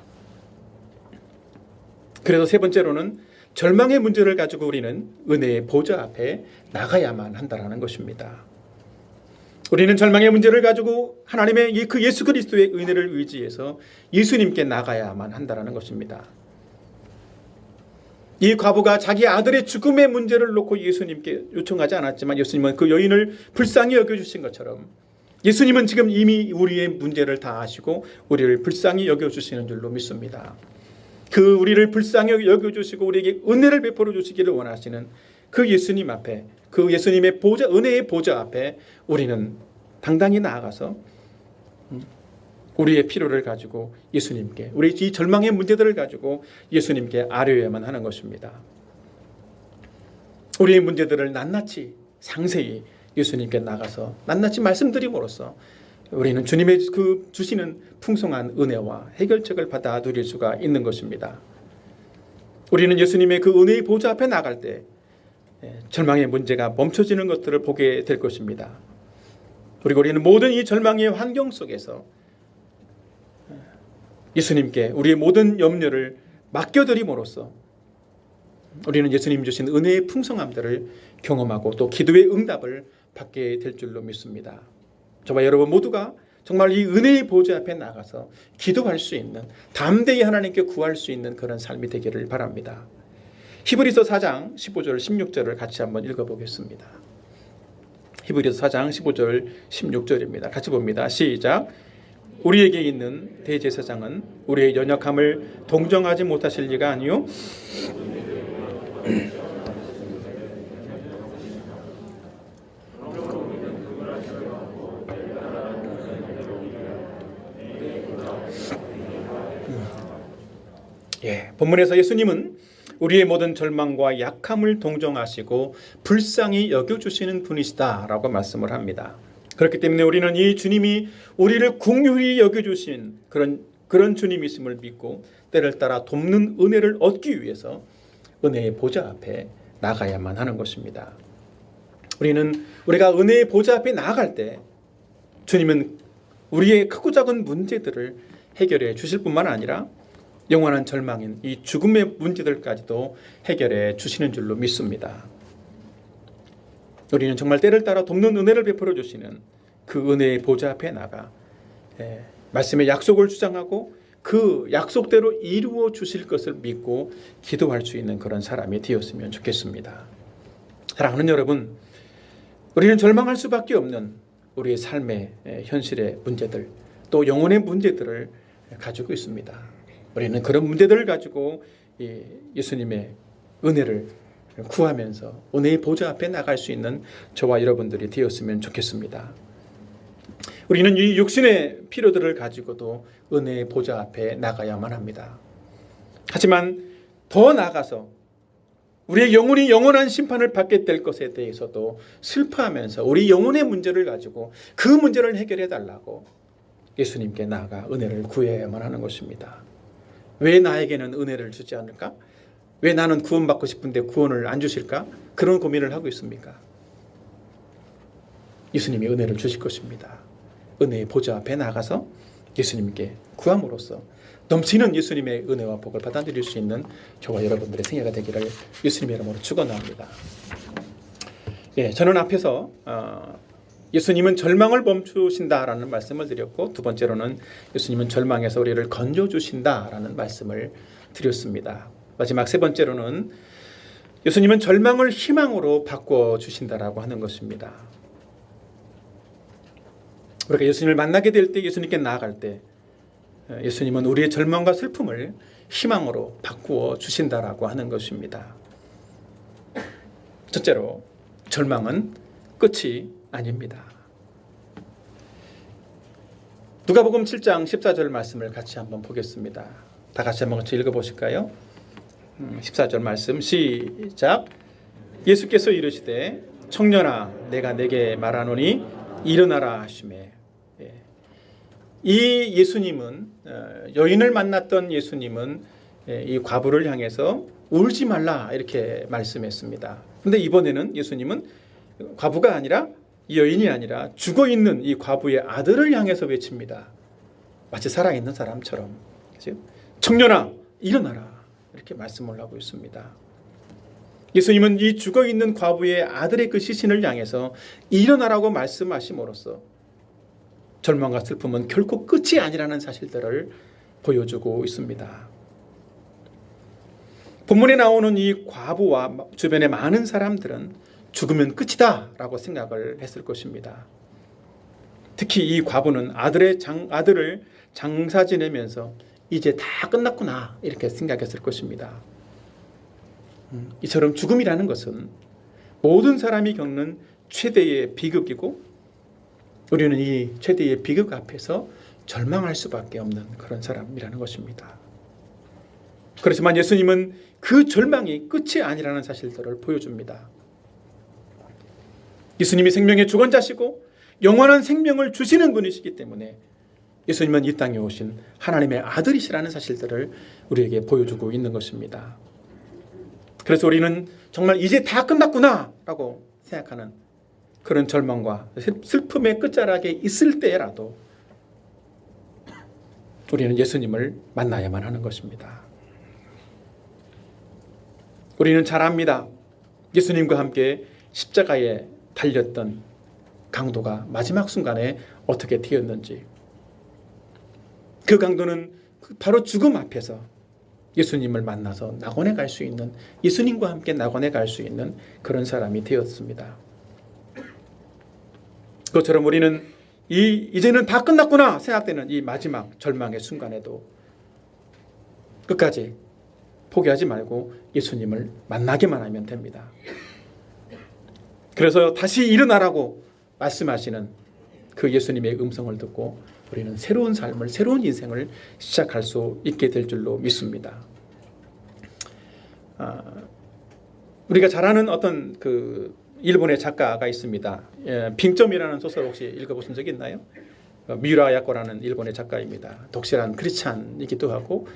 그래서 세 번째로는 절망의 문제를 가지고 우리는 은혜의 보좌 앞에 나가야만 한다는 것입니다. 우리는 절망의 문제를 가지고 하나님의 그 예수 그리스도의 은혜를 의지해서 예수님께 나가야만 한다는 것입니다. 이 과부가 자기 아들의 죽음의 문제를 놓고 예수님께 요청하지 않았지만 예수님은 그 여인을 불쌍히 여겨주신 것처럼 예수님은 지금 이미 우리의 문제를 다 아시고 우리를 불쌍히 여겨주시는 줄로 믿습니다. 그 우리를 불쌍히 여겨주시고 우리에게 은혜를 베풀어 주시기를 원하시는 그 예수님 앞에, 그 예수님의 보좌, 은혜의 보좌 앞에 우리는 당당히 나아가서 우리의 필요를 가지고 예수님께, 우리 이 절망의 문제들을 가지고 예수님께 아뢰어야만 하는 것입니다. 우리의 문제들을 낱낱이 상세히 예수님께 나가서 낱낱이 말씀드림으로써 우리는 주님의 그 주시는 풍성한 은혜와 해결책을 받아 누릴 수가 있는 것입니다. 우리는 예수님의 그 은혜의 보좌 앞에 나갈 때 절망의 문제가 멈춰지는 것들을 보게 될 것입니다. 그리고 우리는 모든 이 절망의 환경 속에서 예수님께 우리의 모든 염려를 맡겨드림으로써 우리는 예수님 주신 은혜의 풍성함들을 경험하고 또 기도의 응답을 받게 될 줄로 믿습니다. 저와 여러분 모두가 정말 이 은혜의 보좌 앞에 나가서 기도할 수 있는, 담대히 하나님께 구할 수 있는 그런 삶이 되기를 바랍니다. 히브리서 4장 15절 16절을 같이 한번 읽어보겠습니다. 히브리서 4장 15절 16절입니다. 같이 봅니다. 시작. 우리에게 있는 대제사장은 우리의 연약함을 동정하지 못하실 리가 아니요 본문에서 예수님은 우리의 모든 절망과 약함을 동정하시고 불쌍히 여겨주시는 분이시다라고 말씀을 합니다. 그렇기 때문에 우리는 이 주님이 우리를 긍휼히 여겨주신 그런 주님이심을 믿고 때를 따라 돕는 은혜를 얻기 위해서 은혜의 보좌 앞에 나가야만 하는 것입니다. 우리가 은혜의 보좌 앞에 나아갈 때 주님은 우리의 크고 작은 문제들을 해결해 주실 뿐만 아니라 영원한 절망인 이 죽음의 문제들까지도 해결해 주시는 줄로 믿습니다. 우리는 정말 때를 따라 돕는 은혜를 베풀어 주시는 그 은혜의 보좌 앞에 나가 말씀의 약속을 주장하고 그 약속대로 이루어 주실 것을 믿고 기도할 수 있는 그런 사람이 되었으면 좋겠습니다. 사랑하는 여러분, 우리는 절망할 수밖에 없는 우리의 삶의 현실의 문제들, 또 영혼의 문제들을 가지고 있습니다. 우리는 그런 문제들을 가지고 예수님의 은혜를 구하면서 은혜의 보좌 앞에 나갈 수 있는 저와 여러분들이 되었으면 좋겠습니다. 우리는 이 육신의 필요들을 가지고도 은혜의 보좌 앞에 나가야만 합니다. 하지만 더 나아가서 우리의 영혼이 영원한 심판을 받게 될 것에 대해서도 슬퍼하면서 우리 영혼의 문제를 가지고 그 문제를 해결해 달라고 예수님께 나아가 은혜를 구해야만 하는 것입니다. 왜 나에게는 은혜를 주지 않을까? 왜 나는 구원받고 싶은데 구원을 안 주실까? 그런 고민을 하고 있습니까? 예수님이 은혜를 주실 것입니다. 은혜의 보좌 앞에 나가서 예수님께 구함으로써 넘치는 예수님의 은혜와 복을 받아들일 수 있는 저와 여러분들의 생애가 되기를 예수님의 이름으로 축원합니다. 저는 앞에서 예수님은 절망을 멈추신다라는 말씀을 드렸고, 두 번째로는 예수님은 절망에서 우리를 건져주신다라는 말씀을 드렸습니다. 마지막 세 번째로는 예수님은 절망을 희망으로 바꿔주신다라고 하는 것입니다. 우리가 예수님을 만나게 될 때, 예수님께 나아갈 때 예수님은 우리의 절망과 슬픔을 희망으로 바꾸어 주신다라고 하는 것입니다. 첫째로, 절망은 끝이 아닙니다. 누가복음 7장 14절 말씀을 같이 한번 보겠습니다. 다 같이 한번 같이 읽어보실까요? 14절 말씀 시작. 예수께서 이르시되 청년아 내가 내게 말하노니 일어나라 하시매. 이 예수님은, 여인을 만났던 예수님은 이 과부를 향해서 울지 말라 이렇게 말씀했습니다. 근데 이번에는 예수님은 과부가 아니라 이 여인이 아니라 죽어있는 이 과부의 아들을 향해서 외칩니다. 마치 살아있는 사람처럼. 그렇죠? 청년아 일어나라 이렇게 말씀을 하고 있습니다. 예수님은 이 죽어있는 과부의 아들의 그 시신을 향해서 일어나라고 말씀하심으로써 절망과 슬픔은 결코 끝이 아니라는 사실들을 보여주고 있습니다. 본문에 나오는 이 과부와 주변의 많은 사람들은 죽으면 끝이다 라고 생각을 했을 것입니다. 특히 이 과부는 아들을 장사 지내면서 이제 다 끝났구나 이렇게 생각했을 것입니다. 이처럼 죽음이라는 것은 모든 사람이 겪는 최대의 비극이고 우리는 이 최대의 비극 앞에서 절망할 수밖에 없는 그런 사람이라는 것입니다. 그렇지만 예수님은 그 절망이 끝이 아니라는 사실들을 보여줍니다. 예수님이 생명의 주권자시고 영원한 생명을 주시는 분이시기 때문에 예수님은 이 땅에 오신 하나님의 아들이시라는 사실들을 우리에게 보여주고 있는 것입니다. 그래서 우리는 정말 이제 다 끝났구나 라고 생각하는 그런 절망과 슬픔의 끝자락에 있을 때라도 우리는 예수님을 만나야만 하는 것입니다. 우리는 잘 압니다. 예수님과 함께 십자가에 달렸던 강도가 마지막 순간에 어떻게 되었는지. 그 강도는 바로 죽음 앞에서 예수님을 만나서 낙원에 갈 수 있는, 예수님과 함께 낙원에 갈 수 있는 그런 사람이 되었습니다. 그것처럼 우리는 이제는 다 끝났구나 생각되는 이 마지막 절망의 순간에도 끝까지 포기하지 말고 예수님을 만나기만 하면 됩니다. 그래서 다시 일어나라고 말씀하시는 그 예수님의 음성을 듣고 우리는 새로운 삶을, 새로운 인생을 시작할 수 있게 될 줄로 믿습니다. 우리가 잘 아는 어떤 그 일본의 작가가 있습니다. 빙점이라는 소설 혹시 읽어보신 적이 있나요? 미우라 야코라는 일본의 작가입니다. 독실한 크리스찬이기도 하고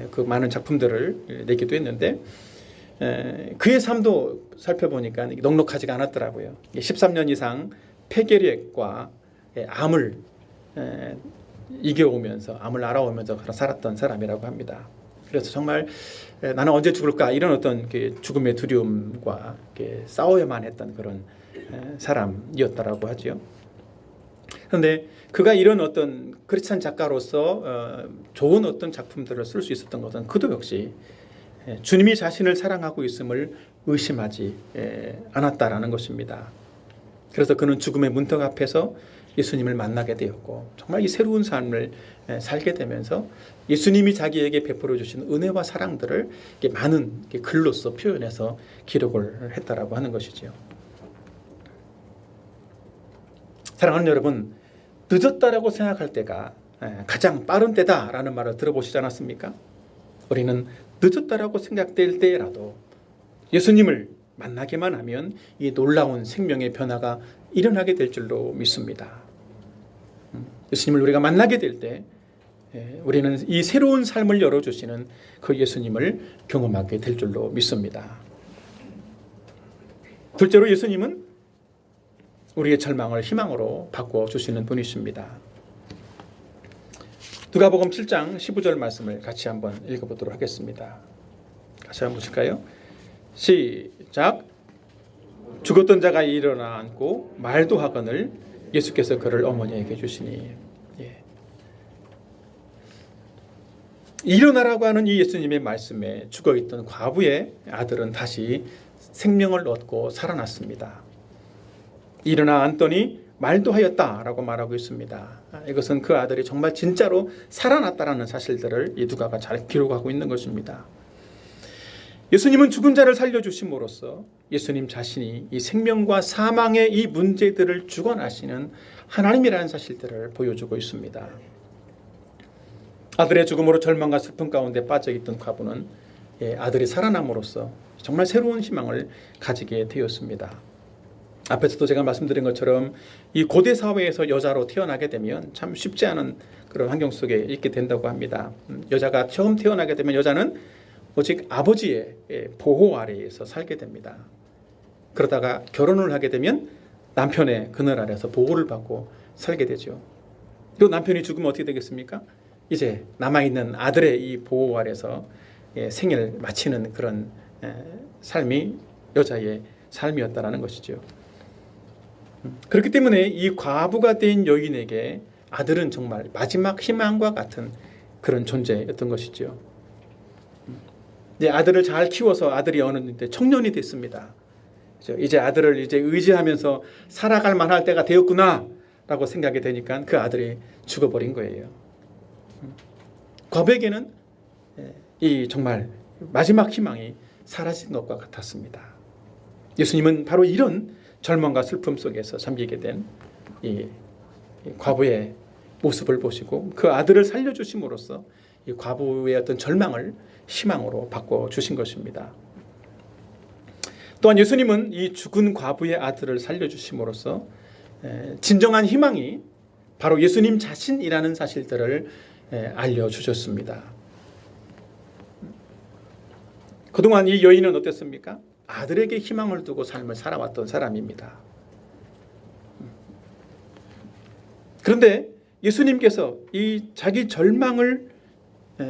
그 많은 작품들을 내기도 했는데 그의 삶도 살펴보니까 넉넉하지가 않았더라고요. 13년 이상 폐결핵과 암을 이겨오면서, 암을 알아오면서 살았던 사람이라고 합니다. 그래서 정말 나는 언제 죽을까 이런 어떤 죽음의 두려움과 싸워야만 했던 그런 사람이었다라고 하죠. 그런데 그가 이런 어떤 크리스찬 작가로서 좋은 어떤 작품들을 쓸 수 있었던 것은 그도 역시 주님이 자신을 사랑하고 있음을 의심하지 않았다라는 것입니다. 그래서 그는 죽음의 문턱 앞에서 예수님을 만나게 되었고 정말 이 새로운 삶을 살게 되면서 예수님이 자기에게 베풀어 주신 은혜와 사랑들을 많은 글로써 표현해서 기록을 했다라고 하는 것이죠. 사랑하는 여러분, 늦었다라고 생각할 때가 가장 빠른 때다라는 말을 들어보시지 않았습니까? 우리는 늦었다라고 생각될 때라도 예수님을 만나기만 하면 이 놀라운 생명의 변화가 일어나게 될 줄로 믿습니다. 예수님을 우리가 만나게 될 때 우리는 이 새로운 삶을 열어주시는 그 예수님을 경험하게 될 줄로 믿습니다. 둘째로 예수님은 우리의 절망을 희망으로 바꿔주시는 분이십니다. 누가복음 7장 15절 말씀을 같이 한번 읽어보도록 하겠습니다. 같이 한번 보실까요? 시작. 죽었던 자가 일어나 앉고 말도 하거늘 예수께서 그를 어머니에게 주시니. 일어나라고 하는 이 예수님의 말씀에 죽어있던 과부의 아들은 다시 생명을 얻고 살아났습니다. 일어나 앉더니 말도 하였다라고 말하고 있습니다. 이것은 그 아들이 정말 진짜로 살아났다라는 사실들을 이 누가가 잘 기록하고 있는 것입니다. 예수님은 죽은 자를 살려주심으로써 예수님 자신이 이 생명과 사망의 이 문제들을 주관하시는 하나님이라는 사실들을 보여주고 있습니다. 아들의 죽음으로 절망과 슬픔 가운데 빠져있던 과부는 아들이 살아남으로써 정말 새로운 희망을 가지게 되었습니다. 앞에서도 제가 말씀드린 것처럼 이 고대 사회에서 여자로 태어나게 되면 참 쉽지 않은 그런 환경 속에 있게 된다고 합니다. 여자가 처음 태어나게 되면 여자는 오직 아버지의 보호 아래에서 살게 됩니다. 그러다가 결혼을 하게 되면 남편의 그늘 아래서 보호를 받고 살게 되죠. 또 남편이 죽으면 어떻게 되겠습니까? 이제 남아있는 아들의 이 보호 아래서 생을 마치는 그런 삶이 여자의 삶이었다라는 것이죠. 그렇기 때문에 이 과부가 된 여인에게 아들은 정말 마지막 희망과 같은 그런 존재였던 것이죠. 이제 아들을 잘 키워서 아들이 어느 때 청년이 됐습니다. 이제 아들을 이제 의지하면서 살아갈 만할 때가 되었구나라고 생각이 되니까 그 아들이 죽어버린 거예요. 과부에게는 이 정말 마지막 희망이 사라진 것과 같았습니다. 예수님은 바로 이런 절망과 슬픔 속에서 잠기게 된 이 과부의 모습을 보시고 그 아들을 살려주심으로써 이 과부의 어떤 절망을 희망으로 바꿔주신 것입니다. 또한 예수님은 이 죽은 과부의 아들을 살려주심으로써 진정한 희망이 바로 예수님 자신이라는 사실들을 알려주셨습니다. 그동안 이 여인은 어땠습니까? 아들에게 희망을 두고 삶을 살아왔던 사람입니다. 그런데 예수님께서 이 자기 절망을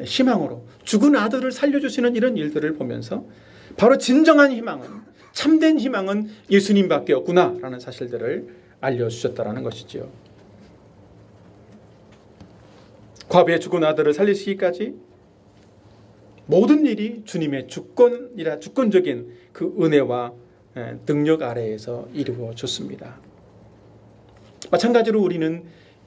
희망으로 죽은 아들을 살려주시는 이런 일들을 보면서 바로 진정한 희망은, 참된 희망은 예수님밖에 없구나라는 사실들을 알려주셨다는 것이죠. 과부의 죽은 아들을 살리시기까지 모든 일이 주님의 주권적인 그 은혜와 능력 아래에서 이루어졌습니다. 마찬가지로 우리는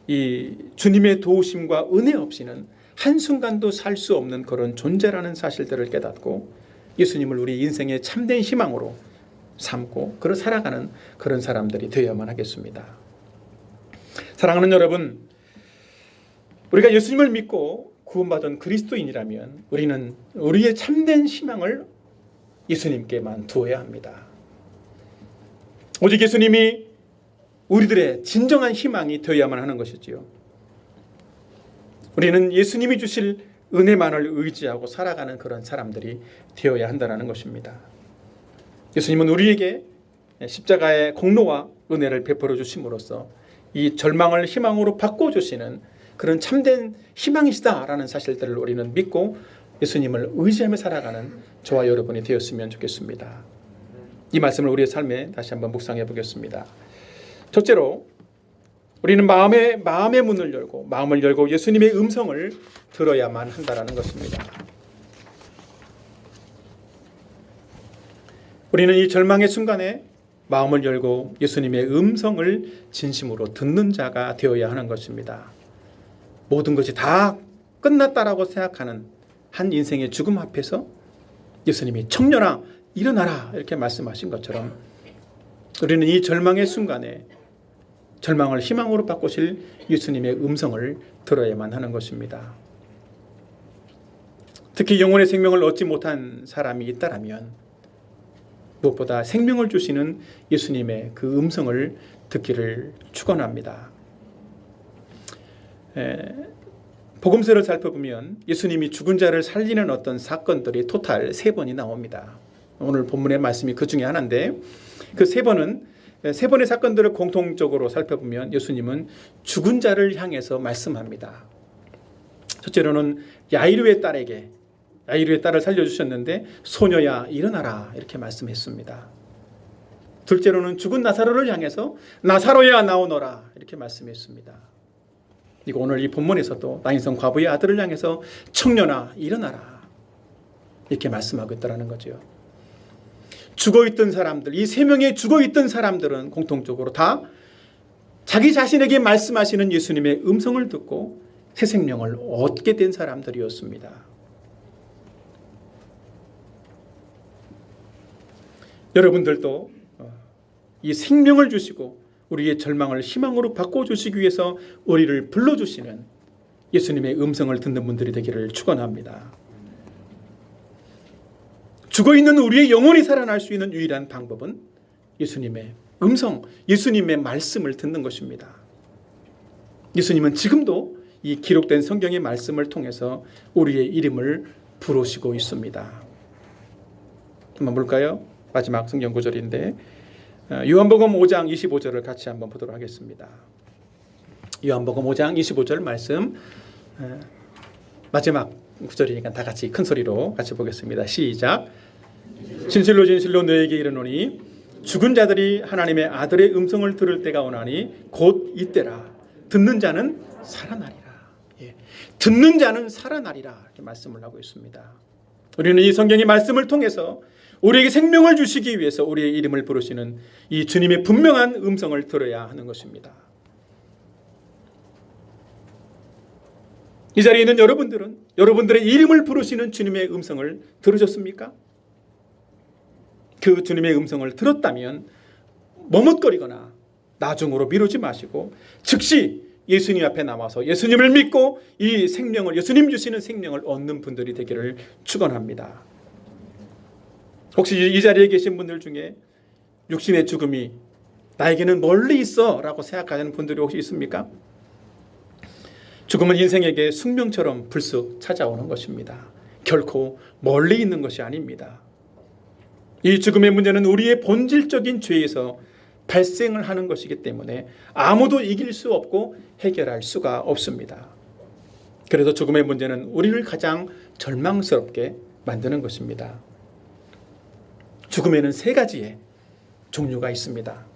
이 주님의 도우심과 은혜 없이는 한순간도 살 수 없는 그런 존재라는 사실들을 깨닫고 예수님을 우리 인생의 참된 희망으로 삼고 그를 살아가는 그런 사람들이 되어야만 하겠습니다. 사랑하는 여러분, 우리가 예수님을 믿고 구원받은 그리스도인이라면 우리는 우리의 참된 희망을 예수님께만 두어야 합니다. 오직 예수님이 우리들의 진정한 희망이 되어야만 하는 것이지요. 우리는 예수님이 주실 은혜만을 의지하고 살아가는 그런 사람들이 되어야 한다는 것입니다. 예수님은 우리에게 십자가의 공로와 은혜를 베풀어 주심으로써 이 절망을 희망으로 바꿔주시는 그런 참된 희망이시다라는 사실들을 우리는 믿고 예수님을 의지하며 살아가는 저와 여러분이 되었으면 좋겠습니다. 이 말씀을 우리의 삶에 다시 한번 묵상해 보겠습니다. 첫째로 우리는 마음의 문을 열고 마음을 열고 예수님의 음성을 들어야만 한다는 것입니다. 우리는 이 절망의 순간에 마음을 열고 예수님의 음성을 진심으로 듣는 자가 되어야 하는 것입니다. 모든 것이 다 끝났다라고 생각하는 한 인생의 죽음 앞에서 예수님이 청년아 일어나라 이렇게 말씀하신 것처럼 우리는 이 절망의 순간에 절망을 희망으로 바꾸실 예수님의 음성을 들어야만 하는 것입니다. 특히 영혼의 생명을 얻지 못한 사람이 있다라면 무엇보다 생명을 주시는 예수님의 그 음성을 듣기를 축원합니다. 복음서를 살펴보면 예수님이 죽은 자를 살리는 어떤 사건들이 토탈 3번이 나옵니다. 오늘 본문의 말씀이 그 중에 하나인데 그 3번의 사건들을 공통적으로 살펴보면 예수님은 죽은 자를 향해서 말씀합니다. 첫째로는 야이르의 딸을 살려주셨는데 소녀야 일어나라 이렇게 말씀했습니다. 둘째로는 죽은 나사로를 향해서 나사로야 나오너라 이렇게 말씀했습니다. 그리고 오늘 이 본문에서도 나인성 과부의 아들을 향해서 청년아 일어나라 이렇게 말씀하고 있다는 거죠. 죽어있던 사람들, 이 3명의 죽어있던 사람들은 공통적으로 다 자기 자신에게 말씀하시는 예수님의 음성을 듣고 새 생명을 얻게 된 사람들이었습니다. 여러분들도 이 생명을 주시고 우리의 절망을 희망으로 바꿔주시기 위해서 우리를 불러주시는 예수님의 음성을 듣는 분들이 되기를 축원합니다. 죽어있는 우리의 영혼이 살아날 수 있는 유일한 방법은 예수님의 음성, 예수님의 말씀을 듣는 것입니다. 예수님은 지금도 이 기록된 성경의 말씀을 통해서 우리의 이름을 부르시고 있습니다. 한번 볼까요? 마지막 성경 구절인데 요한복음 5장 25절을 같이 한번 보도록 하겠습니다. 요한복음 5장 25절 말씀, 마지막 구절이니까 다 같이 큰 소리로 같이 보겠습니다. 시작. 진실로 진실로 너에게 이르노니 죽은 자들이 하나님의 아들의 음성을 들을 때가 오나니 곧 이때라. 듣는 자는 살아나리라. 예. 듣는 자는 살아나리라. 이렇게 말씀을 하고 있습니다. 우리는 이 성경의 말씀을 통해서 우리에게 생명을 주시기 위해서 우리의 이름을 부르시는 이 주님의 분명한 음성을 들어야 하는 것입니다. 이 자리에 있는 여러분들은 여러분들의 이름을 부르시는 주님의 음성을 들으셨습니까? 그 주님의 음성을 들었다면 머뭇거리거나 나중으로 미루지 마시고 즉시 예수님 앞에 나와서 예수님을 믿고 이 생명을, 예수님 주시는 생명을 얻는 분들이 되기를 축원합니다. 혹시 이 자리에 계신 분들 중에 육신의 죽음이 나에게는 멀리 있어 라고 생각하는 분들이 혹시 있습니까? 죽음은 인생에게 숙명처럼 불쑥 찾아오는 것입니다. 결코 멀리 있는 것이 아닙니다. 이 죽음의 문제는 우리의 본질적인 죄에서 발생을 하는 것이기 때문에 아무도 이길 수 없고 해결할 수가 없습니다. 그래서 죽음의 문제는 우리를 가장 절망스럽게 만드는 것입니다. 죽음에는 세 가지의 종류가 있습니다.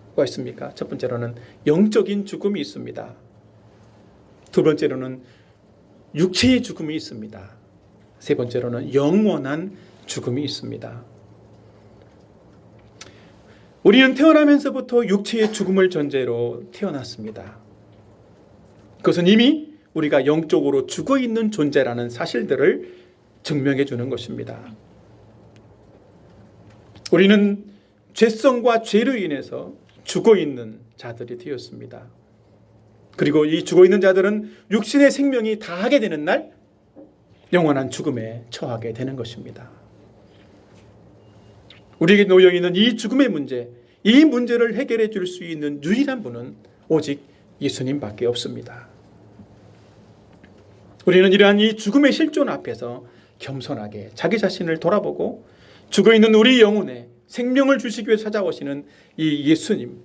뭐가 있습니까? 첫 번째로는 영적인 죽음이 있습니다. 두 번째로는 육체의 죽음이 있습니다. 세 번째로는 영원한 죽음이 있습니다. 우리는 태어나면서부터 육체의 죽음을 전제로 태어났습니다. 그것은 이미 우리가 영적으로 죽어 있는 존재라는 사실들을 증명해 주는 것입니다. 우리는 죄성과 죄로 인해서 죽어 있는 자들이 되었습니다. 그리고 이 죽어 있는 자들은 육신의 생명이 다하게 되는 날 영원한 죽음에 처하게 되는 것입니다. 우리에게 놓여 있는 이 죽음의 문제, 이 문제를 해결해 줄 수 있는 유일한 분은 오직 예수님밖에 없습니다. 우리는 이러한 이 죽음의 실존 앞에서 겸손하게 자기 자신을 돌아보고 죽어 있는 우리 영혼에 생명을 주시기 위해 찾아오시는 이 예수님,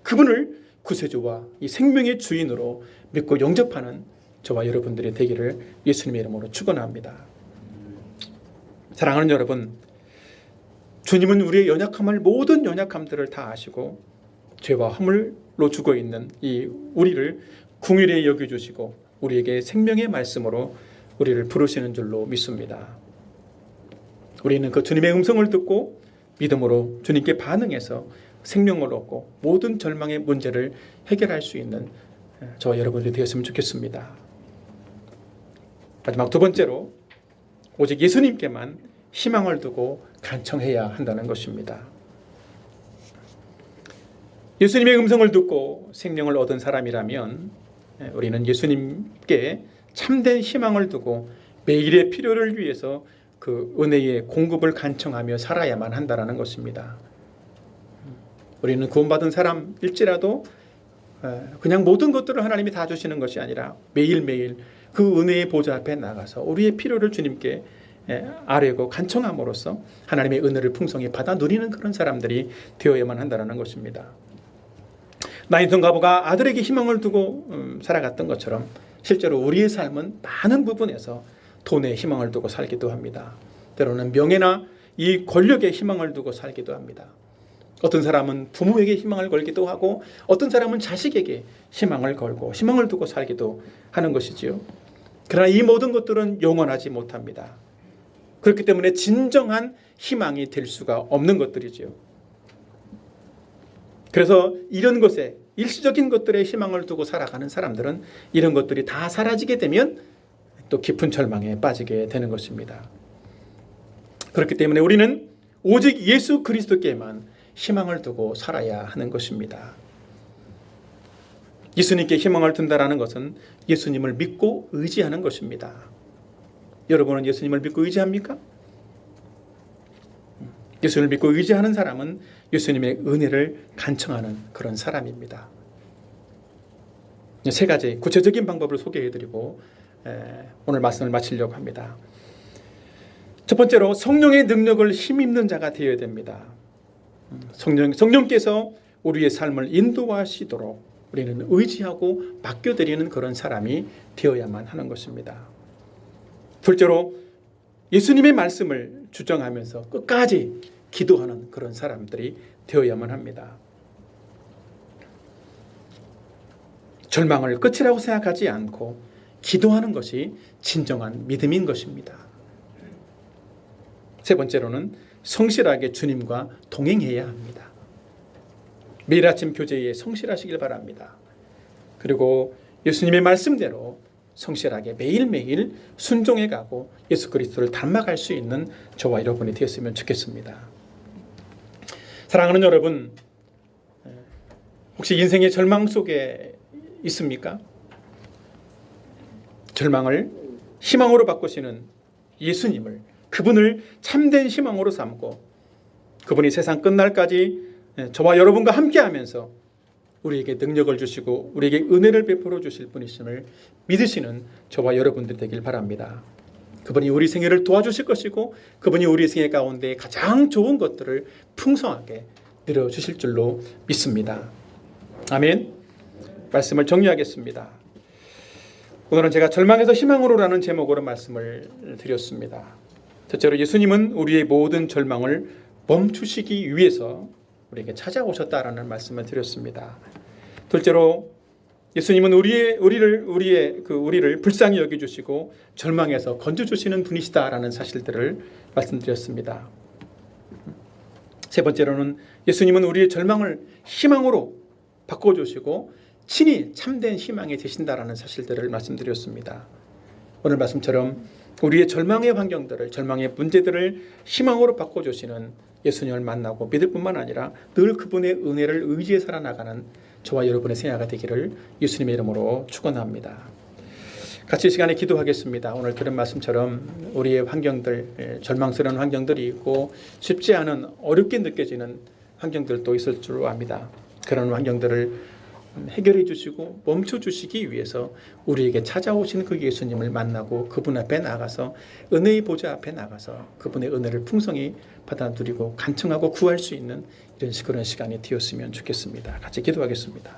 그분을 구세주와 이 생명의 주인으로 믿고 영접하는 저와 여러분들의 되기를 예수님의 이름으로 축원합니다. 사랑하는 여러분, 주님은 우리의 연약함을, 모든 연약함들을 다 아시고 죄와 허물로 죽어 있는 이 우리를 긍휼히 여겨주시고 우리에게 생명의 말씀으로 우리를 부르시는 줄로 믿습니다. 우리는 그 주님의 음성을 듣고 믿음으로 주님께 반응해서 생명을 얻고 모든 절망의 문제를 해결할 수 있는 저와 여러분들이 되었으면 좋겠습니다. 마지막 두 번째로 오직 예수님께만 희망을 두고 간청해야 한다는 것입니다. 예수님의 음성을 듣고 생명을 얻은 사람이라면 우리는 예수님께 참된 희망을 두고 매일의 필요를 위해서 그 은혜의 공급을 간청하며 살아야만 한다는 것입니다. 우리는 구원받은 사람일지라도 그냥 모든 것들을 하나님이 다 주시는 것이 아니라 매일매일 그 은혜의 보좌 앞에 나가서 우리의 필요를 주님께 아뢰고 간청함으로써 하나님의 은혜를 풍성히 받아 누리는 그런 사람들이 되어야만 한다는 것입니다. 나인성 가부가 아들에게 희망을 두고 살아갔던 것처럼 실제로 우리의 삶은 많은 부분에서 돈에 희망을 두고 살기도 합니다. 때로는 명예나 이 권력에 희망을 두고 살기도 합니다. 어떤 사람은 부모에게 희망을 걸기도 하고 어떤 사람은 자식에게 희망을 걸고 희망을 두고 살기도 하는 것이지요. 그러나 이 모든 것들은 영원하지 못합니다. 그렇기 때문에 진정한 희망이 될 수가 없는 것들이지요. 그래서 이런 것에 일시적인 것들에 희망을 두고 살아가는 사람들은 이런 것들이 다 사라지게 되면 또 깊은 절망에 빠지게 되는 것입니다. 그렇기 때문에 우리는 오직 예수 그리스도께만 희망을 두고 살아야 하는 것입니다. 예수님께 희망을 둔다라는 것은 예수님을 믿고 의지하는 것입니다. 여러분은 예수님을 믿고 의지합니까? 예수님을 믿고 의지하는 사람은 예수님의 은혜를 간청하는 그런 사람입니다. 세 가지 구체적인 방법을 소개해드리고 오늘 말씀을 마치려고 합니다. 첫 번째로 성령의 능력을 힘입는 자가 되어야 됩니다. 성령께서 우리의 삶을 인도하시도록 우리는 의지하고 맡겨드리는 그런 사람이 되어야만 하는 것입니다. 둘째로 예수님의 말씀을 주장하면서 끝까지 기도하는 그런 사람들이 되어야만 합니다. 절망을 끝이라고 생각하지 않고 기도하는 것이 진정한 믿음인 것입니다. 세 번째로는 성실하게 주님과 동행해야 합니다. 매일 아침 교제에 성실하시길 바랍니다. 그리고 예수님의 말씀대로 성실하게 매일매일 순종해 가고 예수 그리스도를 닮아갈 수 있는 저와 여러분이 되었으면 좋겠습니다. 사랑하는 여러분, 혹시 인생의 절망 속에 있습니까? 절망을 희망으로 바꾸시는 예수님을, 그분을 참된 희망으로 삼고 그분이 세상 끝날까지 저와 여러분과 함께하면서 우리에게 능력을 주시고 우리에게 은혜를 베풀어 주실 분이심을 믿으시는 저와 여러분들 되길 바랍니다. 그분이 우리 생애를 도와주실 것이고 그분이 우리 생애 가운데 가장 좋은 것들을 풍성하게 내려주실 줄로 믿습니다. 아멘. 말씀을 정리하겠습니다. 오늘은 제가 절망에서 희망으로라는 제목으로 말씀을 드렸습니다. 첫째로 예수님은 우리의 모든 절망을 멈추시기 위해서 우리에게 찾아오셨다라는 말씀을 드렸습니다. 둘째로 예수님은 우리를 불쌍히 여겨주시고 절망에서 건져주시는 분이시다라는 사실들을 말씀드렸습니다. 세 번째로는 예수님은 우리의 절망을 희망으로 바꿔주시고 친히 참된 희망이 되신다라는 사실들을 말씀드렸습니다. 오늘 말씀처럼 우리의 절망의 환경들을, 절망의 문제들을 희망으로 바꿔주시는 예수님을 만나고 믿을 뿐만 아니라 늘 그분의 은혜를 의지해 살아나가는 저와 여러분의 생애가 되기를 예수님의 이름으로 축원합니다. 같이 이 시간에 기도하겠습니다. 오늘 들은 말씀처럼 우리의 환경들, 절망스러운 환경들이 있고 쉽지 않은 어렵게 느껴지는 환경들도 있을 줄 압니다. 그런 환경들을 해결해 주시고 멈춰 주시기 위해서 우리에게 찾아오신 그 예수님을 만나고 그분 앞에 나가서 은혜의 보좌 앞에 나가서 그분의 은혜를 풍성히 받아 누리고 간청하고 구할 수 있는 이런 그런 시간이 되었으면 좋겠습니다. 같이 기도하겠습니다.